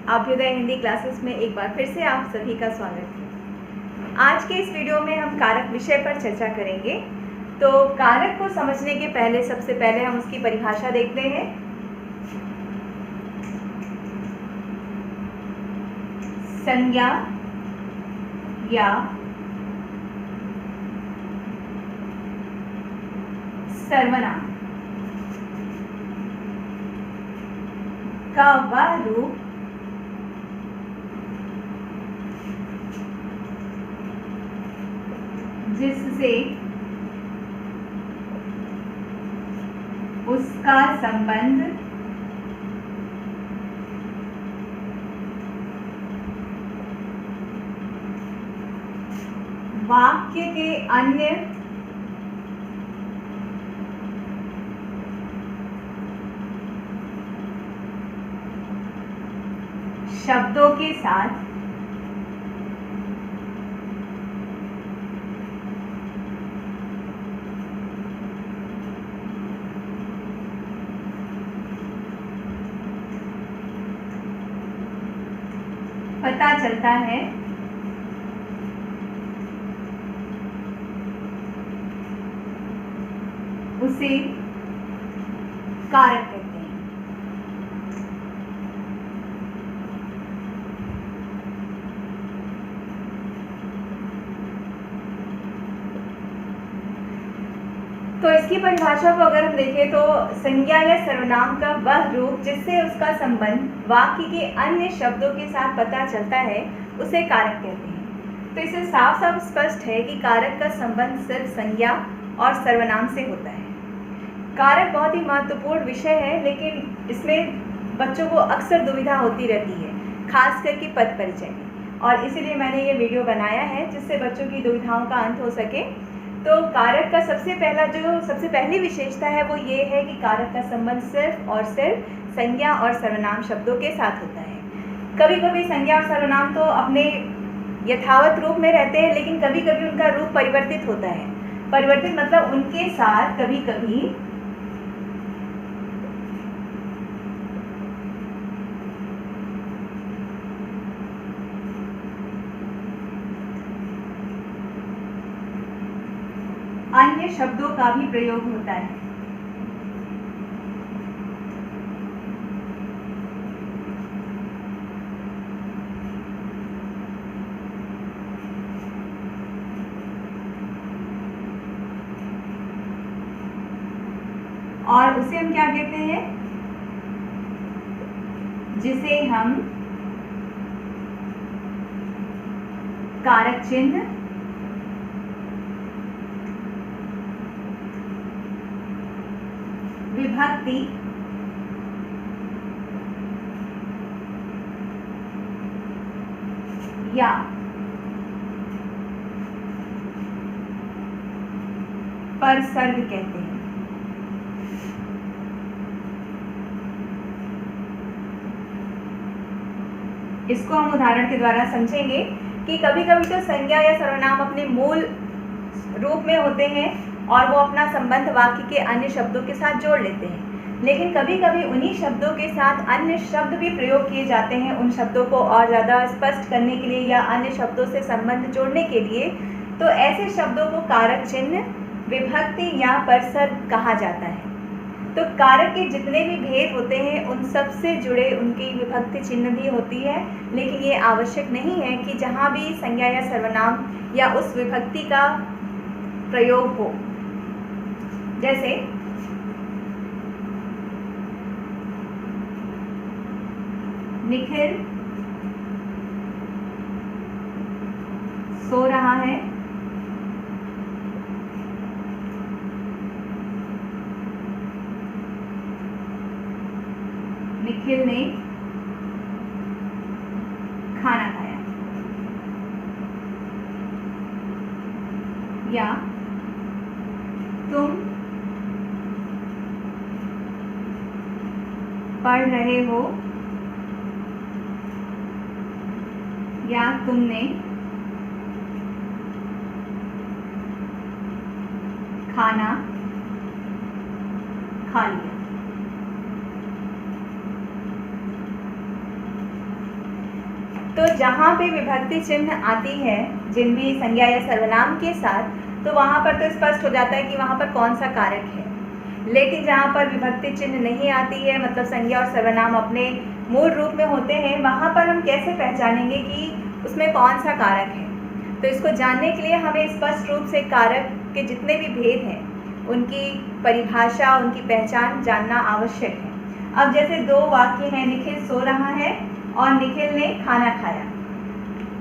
Abhyuday Hindi classes में एक बार फिर से आप सभी का स्वागत है। आज के इस वीडियो में हम कारक विषय पर चर्चा करेंगे। तो कारक को समझने के पहले सबसे पहले हम उसकी परिभाषा देखते हैं। संज्ञा या सर्वनाम का वह रूप जिससे उसका संबंध वाक्य के अन्य शब्दों के साथ पता चलता है, उसे कारक कहते हैं। तो इसकी परिभाषा को अगर हम देखें तो संज्ञा या सर्वनाम का वह रूप जिससे उसका संबंध वाक्य के अन्य शब्दों के साथ पता चलता है उसे कारक कहते हैं। तो इससे साफ साफ स्पष्ट है कि कारक का संबंध सिर्फ संज्ञा और सर्वनाम से होता है। कारक बहुत ही महत्वपूर्ण विषय है, लेकिन इसमें बच्चों को अक्सर दुविधा होती रहती है, खास करके पद परिचय में, और इसीलिए मैंने ये वीडियो बनाया है जिससे बच्चों की दुविधाओं का अंत हो सके। तो कारक का सबसे पहली विशेषता है वो ये है कि कारक का संबंध सिर्फ और सिर्फ संज्ञा और सर्वनाम शब्दों के साथ होता है। कभी कभी संज्ञा और सर्वनाम तो अपने यथावत रूप में रहते हैं, लेकिन कभी कभी उनका रूप परिवर्तित होता है। परिवर्तित मतलब उनके साथ कभी कभी अन्य शब्दों का भी प्रयोग होता है। और उसे हम क्या कहते हैं? जिसे हम कारक चिन्ह विभक्ति या परसर्ग कहते हैं। इसको हम उदाहरण के द्वारा समझेंगे कि कभी कभी तो संज्ञा या सर्वनाम अपने मूल रूप में होते हैं और वो अपना संबंध वाक्य के अन्य शब्दों के साथ जोड़ लेते हैं, लेकिन कभी कभी उन्हीं शब्दों के साथ अन्य शब्द भी प्रयोग किए जाते हैं उन शब्दों को और ज़्यादा स्पष्ट करने के लिए या अन्य शब्दों से संबंध जोड़ने के लिए। तो ऐसे शब्दों को कारक चिन्ह, विभक्ति या परसर्ग कहा जाता है। तो कारक के जितने भी भेद होते हैं उन सब से जुड़े उनकी विभक्ति चिन्ह भी होती है, लेकिन ये आवश्यक नहीं है कि जहाँ भी संज्ञा या सर्वनाम या उस विभक्ति का प्रयोग हो। जैसे निखिल सो रहा है, निखिल ने खाना खाया, या तुम पढ़ रहे हो, या तुमने खाना खा लिया। तो जहाँ पे विभक्ति चिन्ह आती है जिन भी संज्ञा या सर्वनाम के साथ, तो वहाँ पर तो स्पष्ट हो जाता है कि वहाँ पर कौन सा कारक है। लेकिन जहाँ पर विभक्ति चिन्ह नहीं आती है, मतलब संज्ञा और सर्वनाम अपने मूल रूप में होते हैं, वहाँ पर हम कैसे पहचानेंगे कि उसमें कौन सा कारक है। तो इसको जानने के लिए हमें स्पष्ट रूप से कारक के जितने भी भेद हैं उनकी परिभाषा, उनकी पहचान जानना आवश्यक है। अब जैसे दो वाक्य हैं, निखिल सो रहा है और निखिल ने खाना खाया,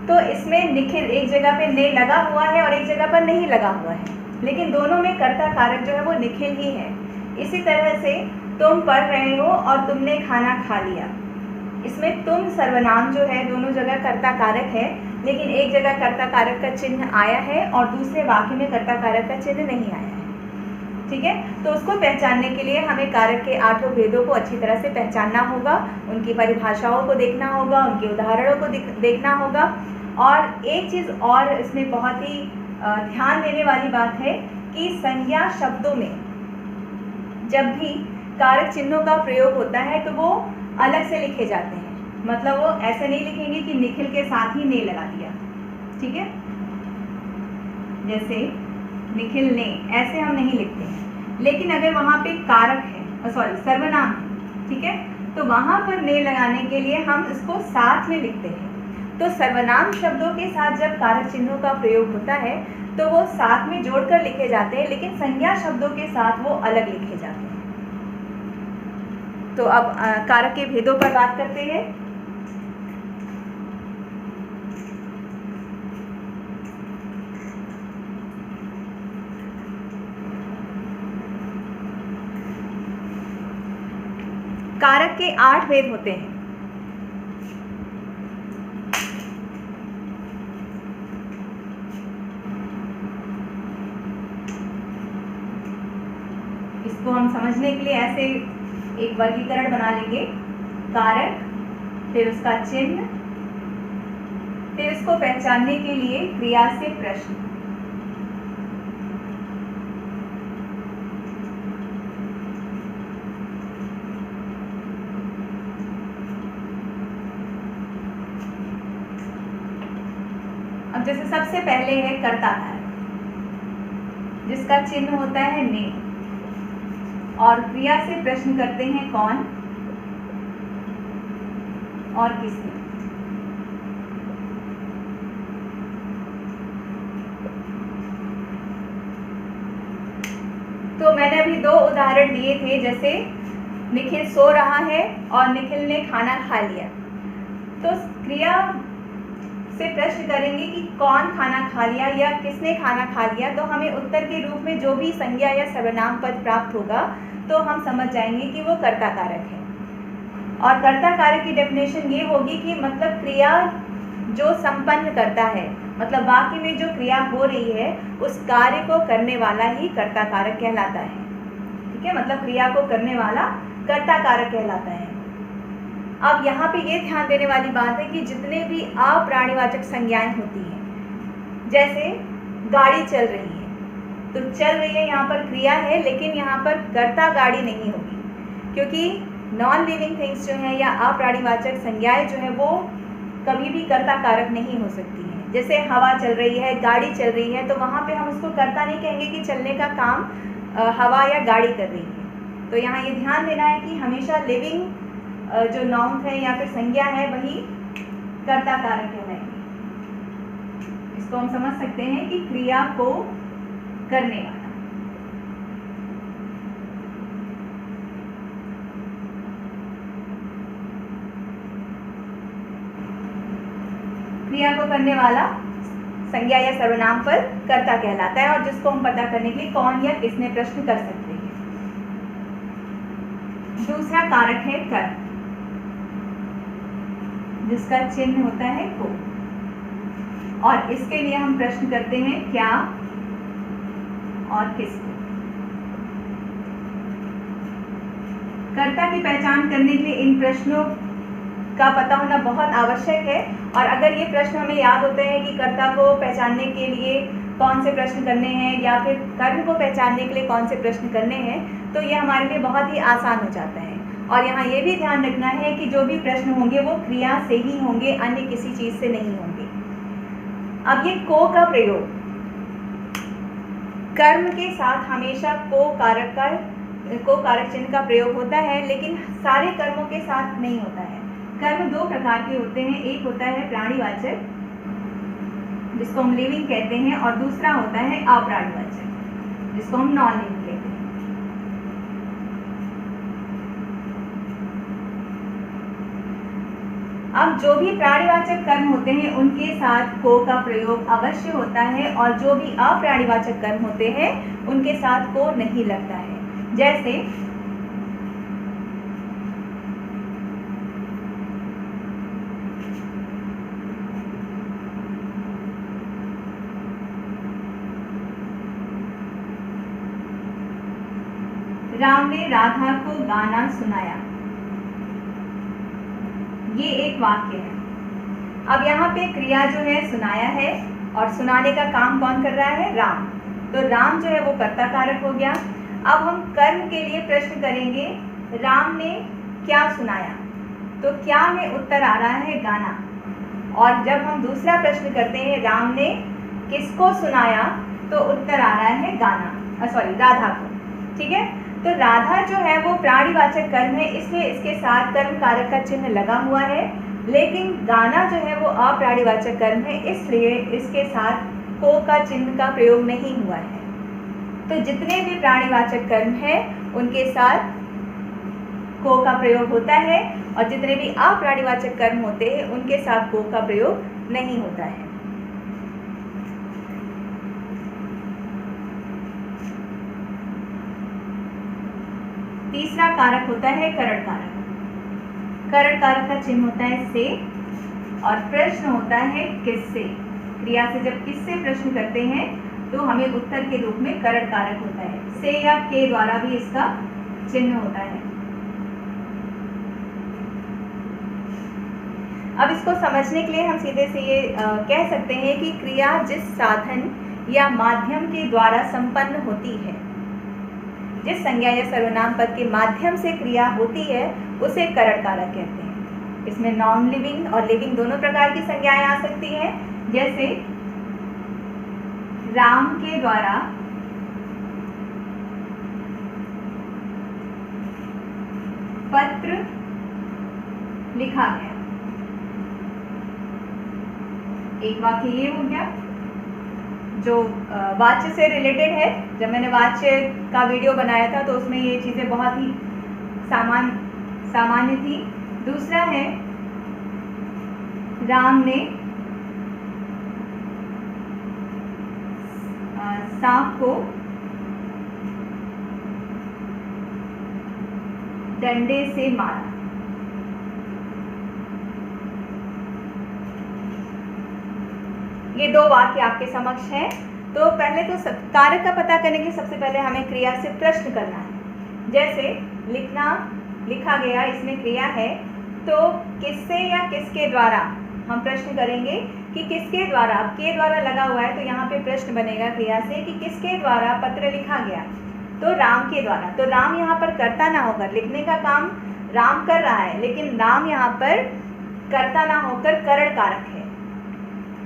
तो इसमें निखिल एक जगह पे ने लगा हुआ है और एक जगह पर नहीं लगा हुआ है, लेकिन दोनों में कर्ता कारक जो है वो निखिल ही है। इसी तरह से तुम पढ़ रहे हो और तुमने खाना खा लिया, इसमें तुम सर्वनाम जो है दोनों जगह कर्ता कारक है, लेकिन एक जगह कर्ता कारक का चिन्ह आया है और दूसरे वाक्य में कर्ता कारक का चिन्ह नहीं आया है। ठीक है, तो उसको पहचानने के लिए हमें कारक के 8 भेदों को अच्छी तरह से पहचानना होगा, उनकी परिभाषाओं को देखना होगा, उनके उदाहरणों को देखना होगा। और एक चीज़ और इसमें बहुत ही ध्यान देने वाली बात है कि संज्ञा शब्दों में जब भी कारक चिन्हों का प्रयोग होता है तो वो अलग से लिखे जाते हैं, मतलब वो ऐसे नहीं लिखेंगे कि निखिल के साथ ही ने लगा दिया। ठीक है, जैसे निखिल ने, ऐसे हम नहीं लिखते हैं। लेकिन अगर वहाँ पे कारक है, सर्वनाम है, ठीक है, तो वहाँ पर ने लगाने के लिए हम इसको साथ में लिखते हैं। तो सर्वनाम शब्दों के साथ जब कारक चिन्हों का प्रयोग होता है तो वो साथ में जोड़कर लिखे जाते हैं, लेकिन संज्ञा शब्दों के साथ वो अलग लिखे जाते हैं। तो अब कारक के भेदों पर बात करते हैं। कारक के 8 भेद होते हैं। इसको हम समझने के लिए ऐसे एक वर्गीकरण बना लेंगे, कारक, फिर उसका चिन्ह, फिर इसको पहचानने के लिए क्रिया से प्रश्न। अब जैसे सबसे पहले है कर्ता कारक, जिसका चिन्ह होता है ने, और क्रिया से प्रश्न करते हैं कौन और किसने। तो मैंने अभी 2 उदाहरण दिए थे, जैसे निखिल सो रहा है और निखिल ने खाना खा लिया। तो क्रिया से प्रश्न करेंगे कि कौन खाना खा लिया या किसने खाना खा लिया, तो हमें उत्तर के रूप में जो भी संज्ञा या सर्वनाम पद प्राप्त होगा तो हम समझ जाएंगे कि वो कर्ता कारक है। और कर्ता कारक की डेफिनेशन ये होगी कि मतलब क्रिया जो संपन्न करता है, मतलब वाक्य में जो क्रिया हो रही है उस कार्य को करने वाला ही कर्ता कारक कहलाता है। ठीक है, मतलब क्रिया को करने वाला कर्ता कारक कहलाता है। अब यहाँ पे ये ध्यान देने वाली बात है कि जितने भी अप्राणीवाचक संज्ञाएं होती हैं, जैसे गाड़ी चल रही है, तो चल रही है यहाँ पर क्रिया है, लेकिन यहाँ पर कर्ता गाड़ी नहीं होगी, क्योंकि नॉन लिविंग थिंग्स जो है या अप्राणीवाचक संज्ञाएं जो है वो कभी भी कर्ता कारक नहीं हो सकती हैं। जैसे हवा चल रही है, गाड़ी चल रही है, तो वहाँ पे हम उसको कर्ता नहीं कहेंगे कि चलने का काम हवा या गाड़ी कर रही है। तो यहाँ ये ध्यान देना है कि हमेशा लिविंग जो नाउन है या फिर संज्ञा है वही कर्ता कारक कहलाएंगे। इसको हम समझ सकते हैं कि क्रिया को करने वाला। क्रिया को करने वाला संज्ञा या सर्वनाम पर कर्ता कहलाता है, और जिसको हम पता करने के लिए कौन या किसने प्रश्न कर सकते हैं। दूसरा कारक है कर, जिसका चिन्ह होता है को, और इसके लिए हम प्रश्न करते हैं क्या और किसको। कर्ता की पहचान करने के लिए इन प्रश्नों का पता होना बहुत आवश्यक है, और अगर ये प्रश्न हमें याद होते हैं कि कर्ता को पहचानने के लिए कौन से प्रश्न करने हैं या फिर कर्म को पहचानने के लिए कौन से प्रश्न करने हैं, तो ये हमारे लिए बहुत ही आसान हो जाता है। और यहाँ ये भी ध्यान रखना है कि जो भी प्रश्न होंगे वो क्रिया से ही होंगे, अन्य किसी चीज से नहीं होंगे। अब ये को का प्रयोग, कर्म के साथ हमेशा को कारक चिन्ह का प्रयोग होता है, लेकिन सारे कर्मों के साथ नहीं होता है। कर्म दो प्रकार के होते हैं, एक होता है प्राणीवाचक जिसको हम लिविंग कहते हैं, और दूसरा होता है अप्राणीवाचक जिसको हम नॉन लिविंग कहते हैं। अब जो भी प्राणीवाचक कर्म होते हैं उनके साथ को का प्रयोग अवश्य होता है, और जो भी अप्राणीवाचक कर्म होते हैं उनके साथ को नहीं लगता है। जैसे राम ने राधा को गाना सुनाया, ये एक वाक्य है। अब यहाँ पे क्रिया जो है सुनाया है, और सुनाने का काम कौन कर रहा है? राम। तो राम जो है वो कर्ता कारक हो गया। अब हम कर्म के लिए प्रश्न करेंगे, राम ने क्या सुनाया, तो क्या में उत्तर आ रहा है गाना। और जब हम दूसरा प्रश्न करते हैं, राम ने किसको सुनाया, तो उत्तर आ रहा है गाना, राधा को। ठीक है, तो राधा जो है वो प्राणीवाचक कर्म है, इसलिए इसके साथ कर्म कारक का चिन्ह लगा हुआ है, लेकिन गाना जो है वो अप्राणीवाचक कर्म है, इसलिए इसके साथ को का चिन्ह का प्रयोग नहीं हुआ है। तो जितने भी प्राणीवाचक कर्म है उनके साथ को का प्रयोग होता है, और जितने भी अप्राणीवाचक कर्म होते हैं उनके साथ को का प्रयोग नहीं होता है। तीसरा कारक होता है करण कारक। करण कारक का चिन्ह होता है से, और प्रश्न होता है किससे। क्रिया से जब किससे प्रश्न करते हैं तो हमें उत्तर के रूप में करण कारक होता है। से या के द्वारा भी इसका चिन्ह होता है। अब इसको समझने के लिए हम सीधे से ये कह सकते हैं कि क्रिया जिस साधन या माध्यम के द्वारा संपन्न होती है, जिस संज्ञा या सर्वनाम पद के माध्यम से क्रिया होती है उसे करण कारक कहते हैं। इसमें नॉन लिविंग और लिविंग दोनों प्रकार की संज्ञाएं आ सकती हैं। जैसे राम के द्वारा पत्र लिखा गया, एक वाक्य ये हो गया जो वाच्य से रिलेटेड है। जब मैंने वाच्य का वीडियो बनाया था तो उसमें ये चीज़ें बहुत ही सामान्य थी। दूसरा है राम ने सांप को डंडे से मारा। ये दो वाक्य आपके समक्ष हैं। तो पहले तो कारक का पता करने के लिए सबसे पहले हमें क्रिया से प्रश्न करना है। जैसे लिखना, लिखा गया, इसमें क्रिया है, तो किससे या किसके द्वारा हम प्रश्न करेंगे कि किसके द्वारा। अब के द्वारा लगा हुआ है तो यहाँ पे प्रश्न बनेगा क्रिया से कि किसके द्वारा पत्र लिखा गया, तो राम के द्वारा। तो राम यहाँ पर कर्ता ना होकर, लिखने का काम राम कर रहा है, लेकिन राम यहाँ पर कर्ता ना होकर करण कारक है।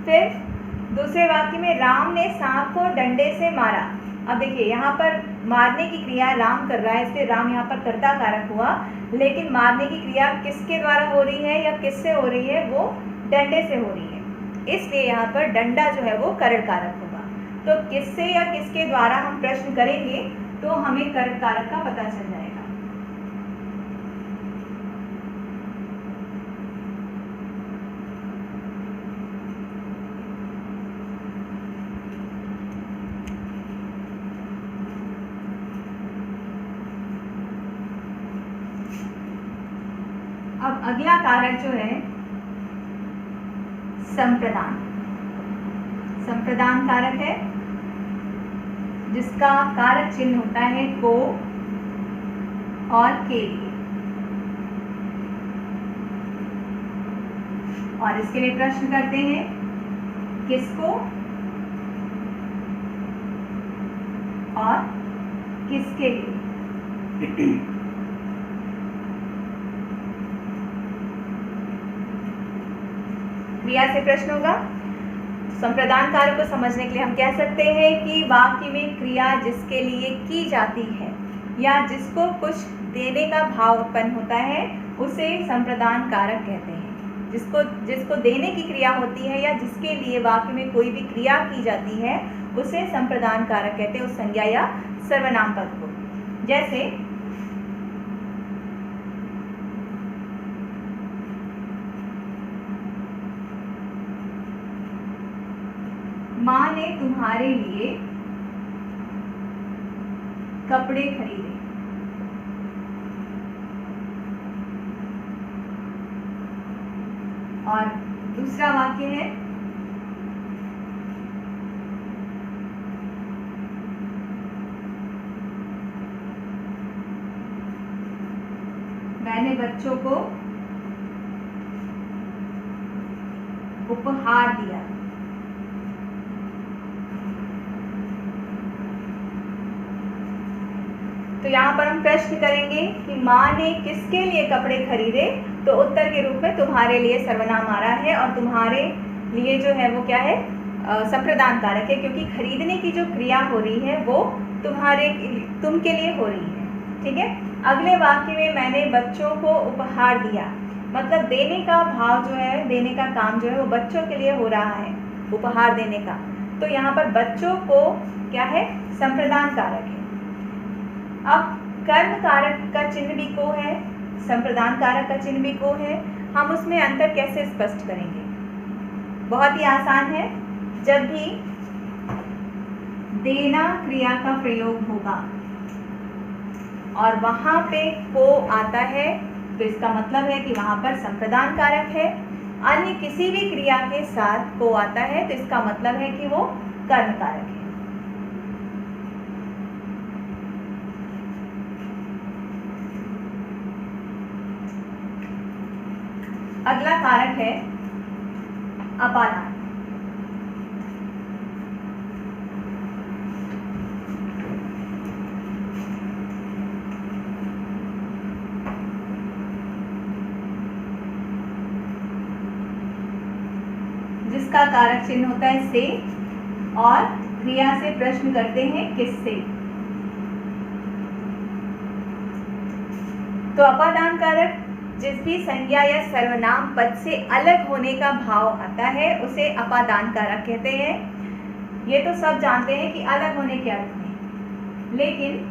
फिर दूसरे वाक्य में राम ने सांप को डंडे से मारा। अब देखिए यहाँ पर मारने की क्रिया राम कर रहा है, इसलिए राम यहाँ पर कर्ता कारक हुआ, लेकिन मारने की क्रिया किसके द्वारा हो रही है या किससे हो रही है, वो डंडे से हो रही है, इसलिए यहाँ पर डंडा जो है वो करण कारक होगा। तो किससे या किसके द्वारा हम प्रश्न करेंगे तो हमें करण कारक का पता चल जाएगा। अब अगला कारक जो है संप्रदान। संप्रदान कारक है जिसका कारक चिन्ह होता है को और के लिए, और इसके लिए प्रश्न करते हैं किसको और किसके लिए। क्रिया से प्रश्न होगा। संप्रदान कारक को समझने के लिए हम कह सकते हैं कि वाक्य में क्रिया जिसके लिए की जाती है या जिसको कुछ देने का भाव उत्पन्न होता है उसे संप्रदान कारक कहते हैं। जिसको देने की क्रिया होती है या जिसके लिए वाक्य में कोई भी क्रिया की जाती है उसे संप्रदान कारक कहते हैं, उस संज्ञा या सर्वनाम पद को। जैसे माँ ने तुम्हारे लिए कपड़े खरीदे। और दूसरा वाक्य है मैंने बच्चों को उपहार दिया। तो यहाँ पर हम प्रश्न करेंगे कि माँ ने किसके लिए कपड़े खरीदे, तो उत्तर के रूप में तुम्हारे लिए सर्वनाम आ रहा है और तुम्हारे लिए जो है वो क्या है, संप्रदान कारक है, क्योंकि खरीदने की जो क्रिया हो रही है वो तुम के लिए हो रही है। ठीक है। अगले वाक्य में मैंने बच्चों को उपहार दिया, मतलब देने का भाव जो है, देने का काम जो है वो बच्चों के लिए हो रहा है, उपहार देने का। तो यहाँ पर बच्चों को क्या है, संप्रदान कारक है। अब कर्म कारक का चिन्ह भी को है, संप्रदान कारक का चिन्ह भी को है। हम उसमें अंतर कैसे स्पष्ट करेंगे? बहुत ही आसान है। जब भी देना क्रिया का प्रयोग होगा और वहां पे को आता है तो इसका मतलब है कि वहां पर संप्रदान कारक है। अन्य किसी भी क्रिया के साथ को आता है तो इसका मतलब है कि वो कर्म कारक है। अगला कारक है अपादान। जिसका कारक चिन्ह होता है से और क्रिया से प्रश्न करते हैं किससे। तो अपादान कारक जिस भी संज्ञा या सर्वनाम पद से अलग होने का भाव आता है उसे अपादान कारक कहते हैं। ये तो सब जानते हैं कि अलग होने के अर्थ में, लेकिन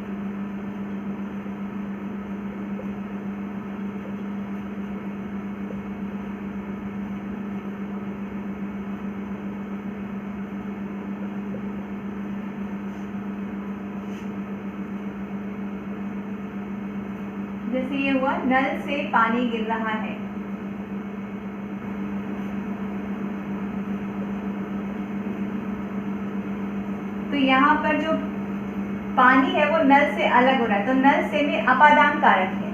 जैसे ये हुआ नल से पानी गिर रहा है, तो यहाँ पर जो पानी है वो नल से अलग हो रहा है, तो नल से में अपादान कारक है,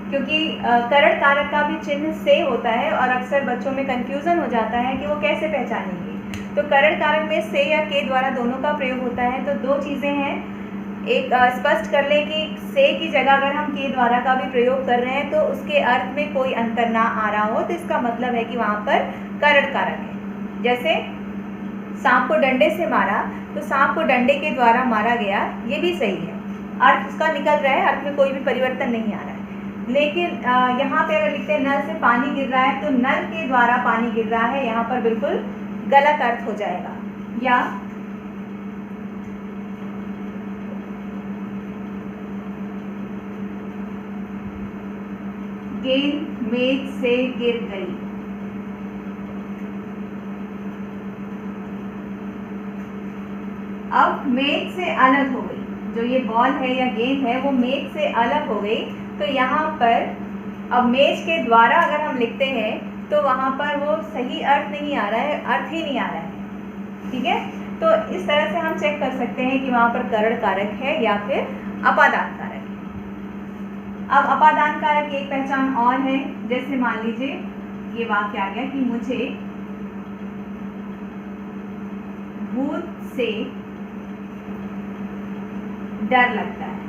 क्योंकि करण कारक का भी चिन्ह से होता है और अक्सर बच्चों में कंफ्यूजन हो जाता है कि वो कैसे पहचानेंगे। तो करण कारक में से या के द्वारा दोनों का प्रयोग होता है। तो दो चीज़ें हैं, एक स्पष्ट कर ले कि से की जगह अगर हम के द्वारा का भी प्रयोग कर रहे हैं तो उसके अर्थ में कोई अंतर ना आ रहा हो तो इसका मतलब है कि वहाँ पर करण कारक है। जैसे सांप को डंडे से मारा तो सांप को डंडे के द्वारा मारा गया, ये भी सही है, अर्थ उसका निकल रहा है, अर्थ में कोई भी परिवर्तन नहीं आ रहा है। लेकिन यहाँ पे अगर लिखते हैं नल से पानी गिर रहा है तो नल के द्वारा पानी गिर रहा है, यहाँ पर बिल्कुल गलत अर्थ हो जाएगा। या गेंद मेज से गिर गई, अब मेज से अलग हो गई, जो ये बॉल है या गेंद है वो मेज से अलग हो गई। तो यहाँ पर अब मेज के द्वारा अगर हम लिखते हैं तो वहाँ पर वो सही अर्थ नहीं आ रहा है, अर्थ ही नहीं आ रहा है। ठीक है, तो इस तरह से हम चेक कर सकते हैं कि वहाँ पर करण कारक है या फिर अपादान कारक है। अब अपादान कारक की एक पहचान और है, जैसे मान लीजिए ये वाक्य आ गया कि मुझे भूत से डर लगता है।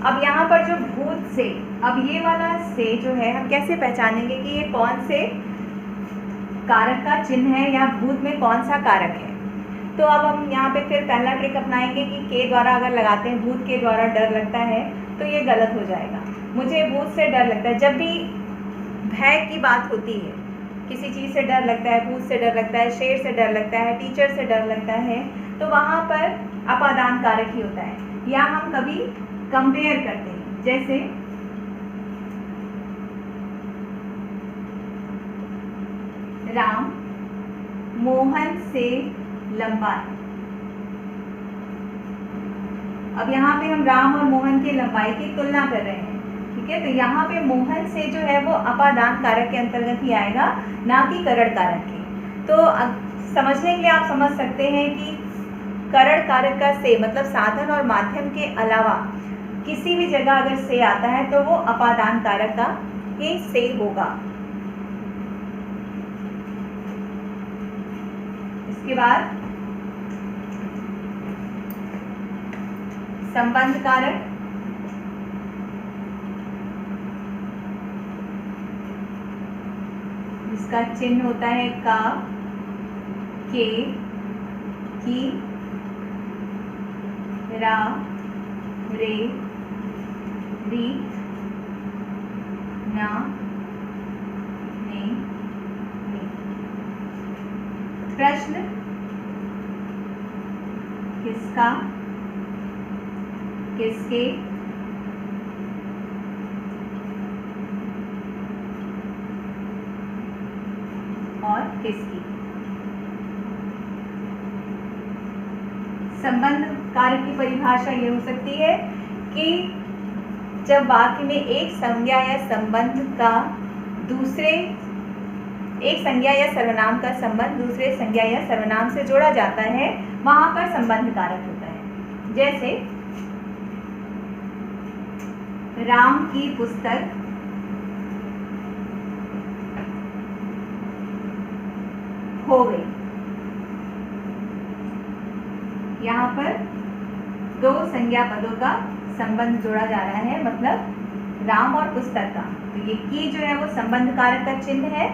अब यहाँ पर जो भूत से, अब ये वाला से जो है हम कैसे पहचानेंगे कि ये कौन से कारक का चिन्ह है या भूत में कौन सा कारक है। तो अब हम यहाँ पे फिर पहला ट्रिक अपनाएंगे कि के द्वारा अगर लगाते हैं, भूत के द्वारा डर लगता है, तो ये गलत हो जाएगा। मुझे भूत से डर लगता है, जब भी भय की बात होती है, किसी चीज़ से डर लगता है, भूत से डर लगता है, शेर से डर लगता है, टीचर से डर लगता है, तो वहाँ पर अपादान कारक ही होता है। या हम कभी कंपेयर करते हैं, जैसे राम मोहन से लंबा है। अब यहाँ पे हम राम और मोहन की लंबाई की तुलना कर रहे हैं, ठीक है। तो यहाँ पे मोहन से जो है वो अपादान कारक के अंतर्गत ही आएगा, ना कि करण कारक के। तो समझने के लिए आप समझ सकते हैं कि करण कारक का से मतलब साधन और माध्यम के अलावा किसी भी जगह अगर से आता है तो वो अपादान कारक का ही से होगा। इसके बाद संबंध कारक, जिसका चिन्ह होता है का, के, की, रा, रे, री, ना, ने, नी। प्रश्न किसका, किसके, और किसकी। संबंध कारक की परिभाषा ये हो सकती है कि जब वाक्य में एक संज्ञा या संबंध का दूसरे, एक संज्ञा या सर्वनाम का संबंध दूसरे संज्ञा या सर्वनाम से जोड़ा जाता है, वहां पर संबंध कारक होता है। जैसे राम की पुस्तक हो गई। यहाँ पर दो संज्ञा पदों का संबंध जोड़ा जा रहा है, मतलब राम और पुस्तक का। तो ये की जो है वो संबंध कारक का चिन्ह है।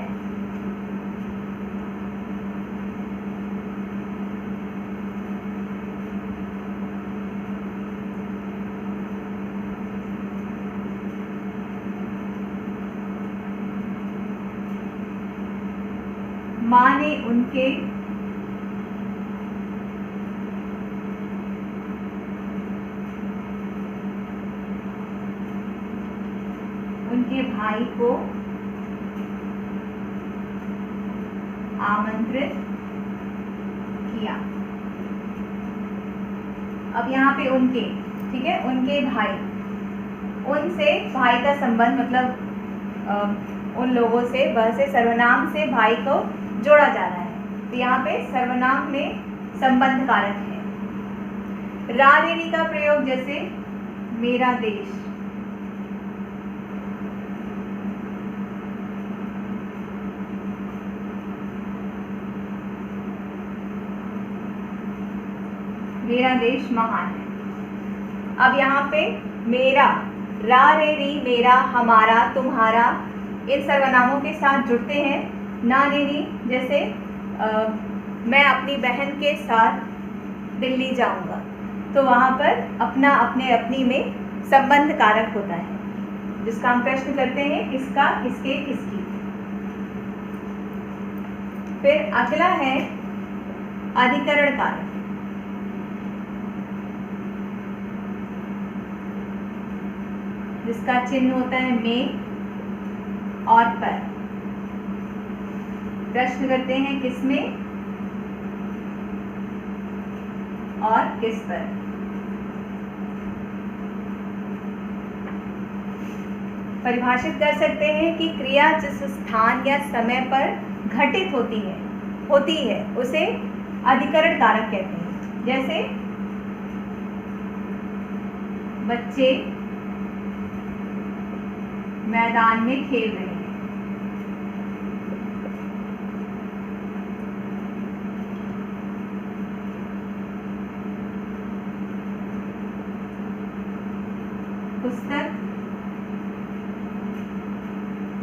माँ ने उनके भाई को आमंत्रित किया। अब यहाँ पे उनके, ठीक है, उनके भाई, उनसे भाई का संबंध मतलब उन लोगों से, वह से सर्वनाम से भाई को जोड़ा जा रहा है। तो यहाँ पे सर्वनाम में संबंध कारक है। रा रे री का प्रयोग, जैसे मेरा देश, मेरा देश महान है। अब यहाँ पे मेरा, रा रे री, मेरा, हमारा, तुम्हारा, इन सर्वनामों के साथ जुड़ते हैं। ना रे री, जैसे मैं अपनी बहन के साथ दिल्ली जाऊंगा, तो वहाँ पर अपना, अपने, अपनी में संबंध कारक होता है, जिसका हम प्रश्न करते हैं किसका, किसके, किसकी। फिर अगला है अधिकरण कारक, जिसका चिन्ह होता है में और पर। प्रश्न करते हैं किसमें और किस पर। परिभाषित कर सकते हैं कि क्रिया जिस स्थान या समय पर घटित होती है उसे अधिकरण कारक कहते हैं। जैसे बच्चे मैदान में खेल रहे हैं, पुस्तक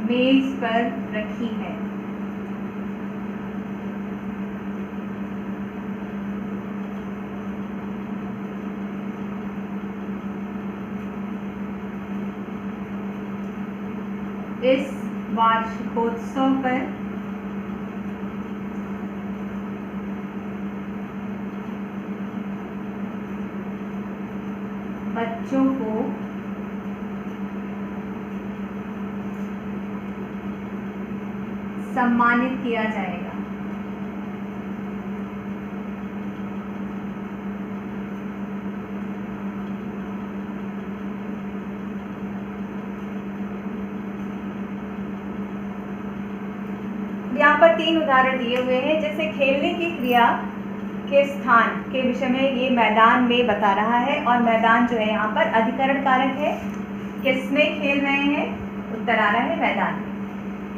मेज पर रखी है। इस वार्षिकोत्सव पर बच्चों को सम्मानित किया जाएगा। यहाँ पर 3 उदाहरण दिए हुए हैं। जैसे खेलने की क्रिया के स्थान के विषय में ये मैदान में बता रहा है, और मैदान जो है यहाँ पर अधिकरण कारक है। किसमें खेल रहे हैं? उत्तर आ रहा है मैदान में।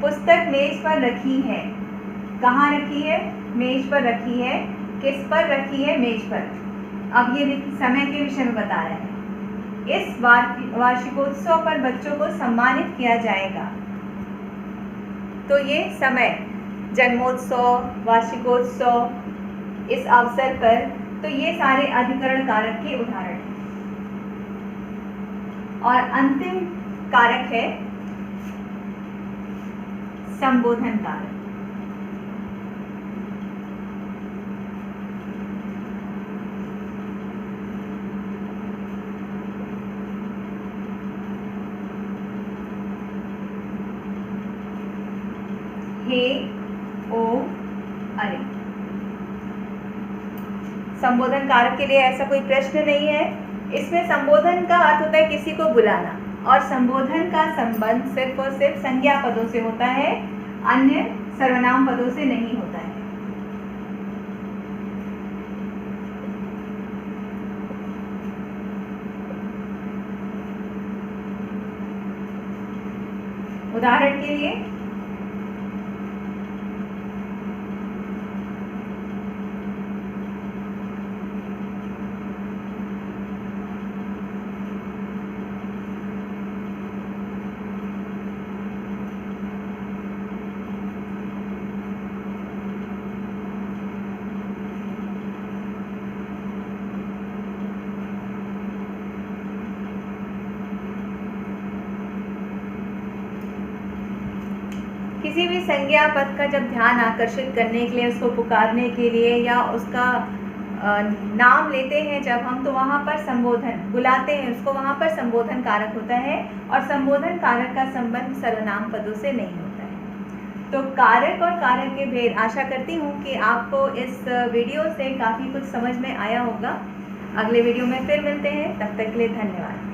पुस्तक मेज पर रखी है, कहाँ रखी है? मेज पर रखी है। किस पर रखी है? मेज पर। अब ये देखिए समय के विषय में बता रहे हैं। इस वार्षिकोत्सव पर बच्चों को सम्मानित किया जाएगा। तो ये समय, जन्मोत्सव, वार्षिकोत्सव, इस अवसर पर, तो ये सारे अधिकरण कारक के उदाहरण हैं। और अंतिम कारक है संबोधन कारक। हे, ओ, अरे। संबोधन कारक के लिए ऐसा कोई प्रश्न नहीं है। इसमें संबोधन का अर्थ होता है किसी को बुलाना, और संबोधन का संबंध सिर्फ और सिर्फ संज्ञा पदों से होता है, अन्य सर्वनाम पदों से नहीं होता है। उदाहरण के लिए किसी भी संज्ञा पद का जब ध्यान आकर्षित करने के लिए, उसको पुकारने के लिए, या उसका नाम लेते हैं जब हम, तो वहाँ पर संबोधन बुलाते हैं उसको, वहाँ पर संबोधन कारक होता है। और संबोधन कारक का संबंध सर्वनाम पदों से नहीं होता है। तो कारक और कारक के भेद, आशा करती हूँ कि आपको इस वीडियो से काफ़ी कुछ समझ में आया होगा। अगले वीडियो में फिर मिलते हैं, तब तक के लिए धन्यवाद।